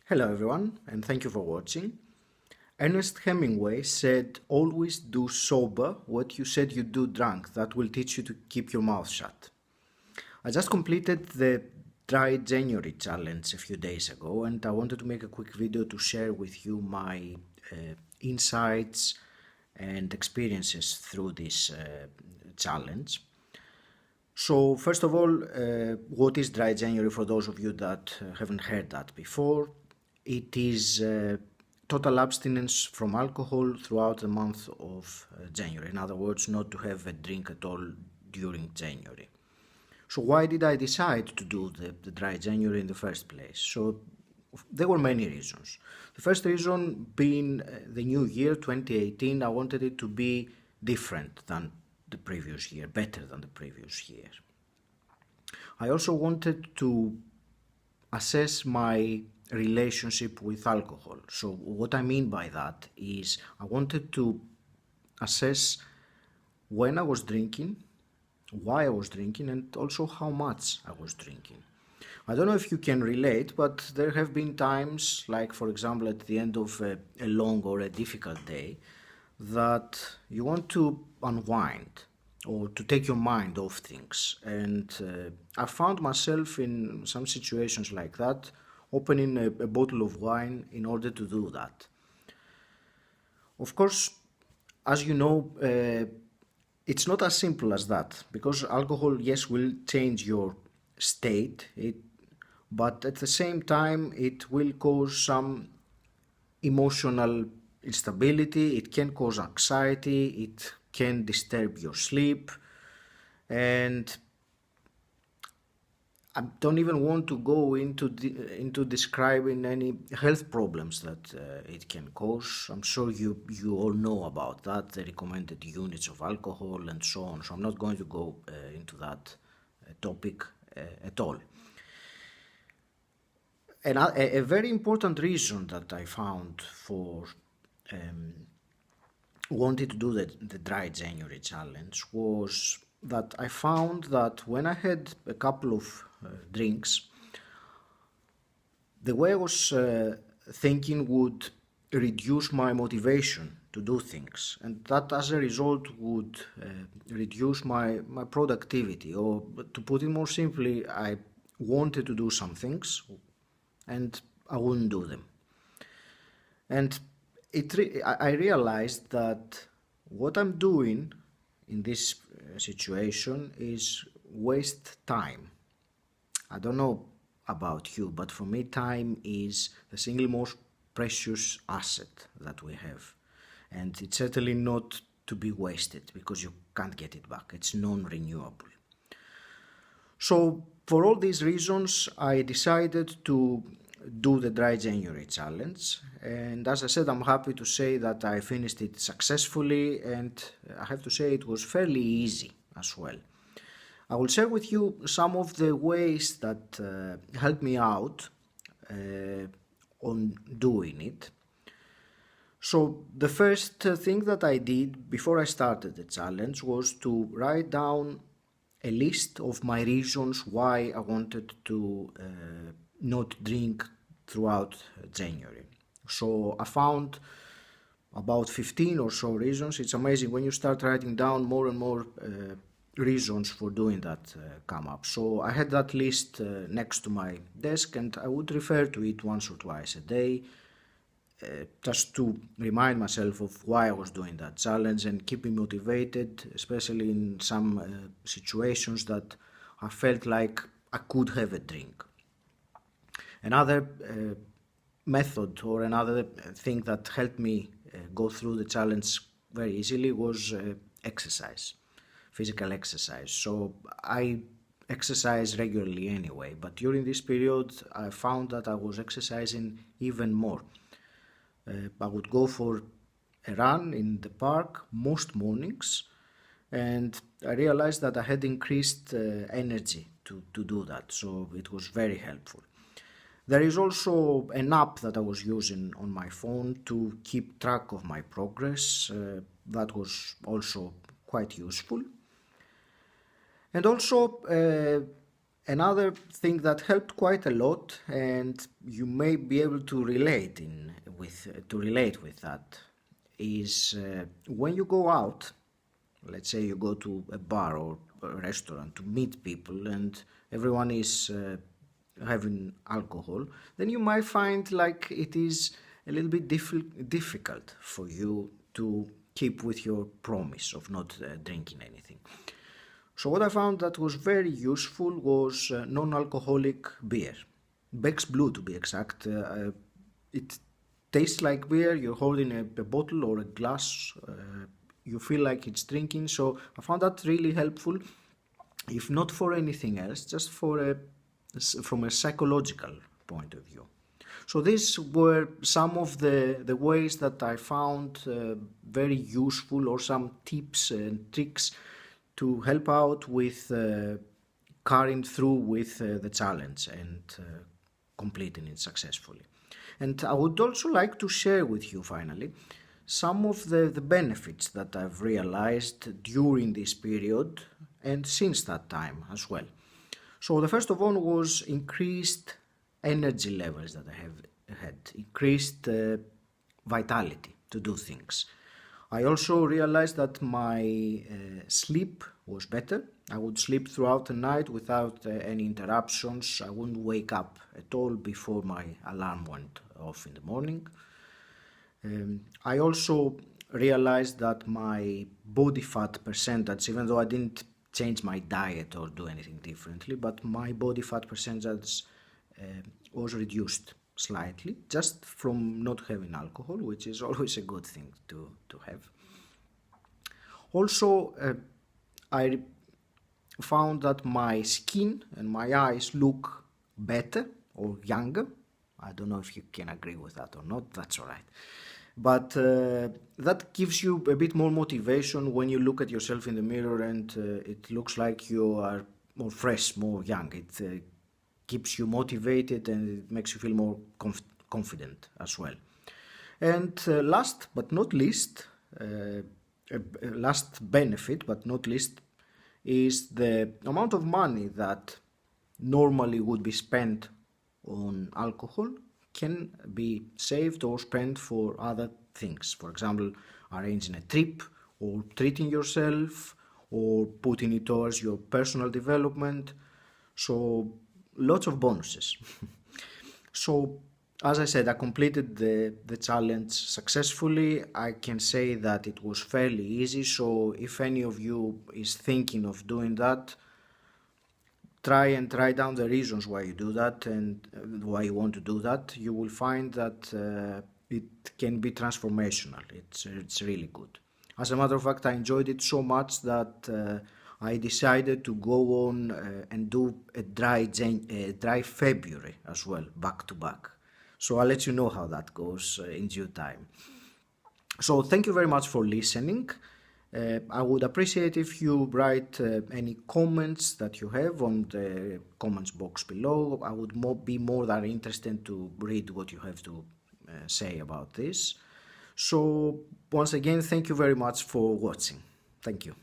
Hello everyone, and thank you for watching. Ernest Hemingway said, "Always do sober what you said you'd do drunk. That will teach you to keep your mouth shut." I just completed the Dry January challenge a few days ago, and I wanted to make a quick video to share with you my insights and experiences through this challenge. So, first of all, what is Dry January for those of you that haven't heard that before? It is total abstinence from alcohol throughout the month of January. In other words, not to have a drink at all during January. So, why did I decide to do the Dry January in the first place? So, there were many reasons. The first reason being the new year 2018, I wanted it to be different than the previous year, better than the previous year. I also wanted to assess my relationship with alcohol. So, what I mean by that is I wanted to assess when I was drinking, why I was drinking, and also how much I was drinking. I don't know if you can relate, but there have been times, like for example at the end of a long or a difficult day, that you want to unwind or to take your mind off things. And I found myself in some situations like that, opening a bottle of wine in order to do that. Of course, as you know, it's not as simple as that because alcohol, yes, will change your state, but at the same time, it will cause some emotional instability, it can cause anxiety, it can disturb your sleep, and I don't even want to go into describing any health problems that it can cause. I'm sure you all know about that, the recommended units of alcohol and so on. So I'm not going to go into that topic at all. And a very important reason that I found for wanting to do the Dry January challenge was that I found that when I had a couple of drinks, the way I was thinking would reduce my motivation to do things, and that as a result would reduce my productivity, or to put it more simply, I wanted to do some things and I wouldn't do them. And I realized that what I'm doing in this situation is waste time. I don't know about you, but for me, time is the single most precious asset that we have. And it's certainly not to be wasted because you can't get it back. It's non-renewable. So, for all these reasons, I decided to do the Dry January challenge. And as I said, I'm happy to say that I finished it successfully, and I have to say it was fairly easy as well. I will share with you some of the ways that helped me out on doing it. So, the first thing that I did before I started the challenge was to write down a list of my reasons why I wanted to not drink throughout January. So, I found about 15 or so reasons. It's amazing when you start writing down more and more reasons for doing that come up. So I had that list next to my desk, and I would refer to it once or twice a day just to remind myself of why I was doing that challenge and keep me motivated, especially in some situations that I felt like I could have a drink. Another method or another thing that helped me go through the challenge very easily was exercise, physical exercise. So I exercise regularly anyway, but during this period I found that I was exercising even more. I would go for a run in the park most mornings, and I realized that I had increased energy to do that, so it was very helpful. There is also an app that I was using on my phone to keep track of my progress. That was also quite useful. And also Another thing that helped quite a lot, and you may be able to relate with that, is when you go out. Let's say you go to a bar or a restaurant to meet people, and everyone is having alcohol, then you might find like it is a little bit difficult for you to keep with your promise of not drinking anything. So what I found that was very useful was non-alcoholic beer. Beck's Blue, to be exact. It tastes like beer. You're holding a bottle or a glass. You feel like it's drinking. So I found that really helpful, if not for anything else, just from a psychological point of view. So these were some of the ways that I found very useful, or some tips and tricks to help out with carrying through with the challenge and completing it successfully. And I would also like to share with you finally some of the benefits that I've realized during this period and since that time as well. So the first of all was increased energy levels that I have had, increased vitality to do things. I also realized that my sleep was better. I would sleep throughout the night without any interruptions. I wouldn't wake up at all before my alarm went off in the morning. I also realized that my body fat percentage, even though I didn't change my diet or do anything differently, but my body fat percentage was reduced slightly just from not having alcohol, which is always a good thing to have. Also, I found that my skin and my eyes look better or younger. I don't know if you can agree with that or not, that's all right. But that gives you a bit more motivation when you look at yourself in the mirror, and it looks like you are more fresh, more young. It keeps you motivated, and it makes you feel more confident as well. And last but not least, last benefit but not least, is the amount of money that normally would be spent on alcohol can be saved or spent for other things. For example, arranging a trip, or treating yourself, or putting it towards your personal development. So lots of bonuses. So as I said, I completed the challenge successfully. I can say that it was fairly easy. So if any of you is thinking of doing that, try and write down the reasons why you do that and why you want to do that. You will find that it can be transformational. It's really good. As a matter of fact, I enjoyed it so much that I decided to go on and do a dry February as well, back to back. So I'll let you know how that goes in due time. So thank you very much for listening. I would appreciate if you write any comments that you have on the comments box below. I would be more than interested to read what you have to say about this. So once again, thank you very much for watching. Thank you.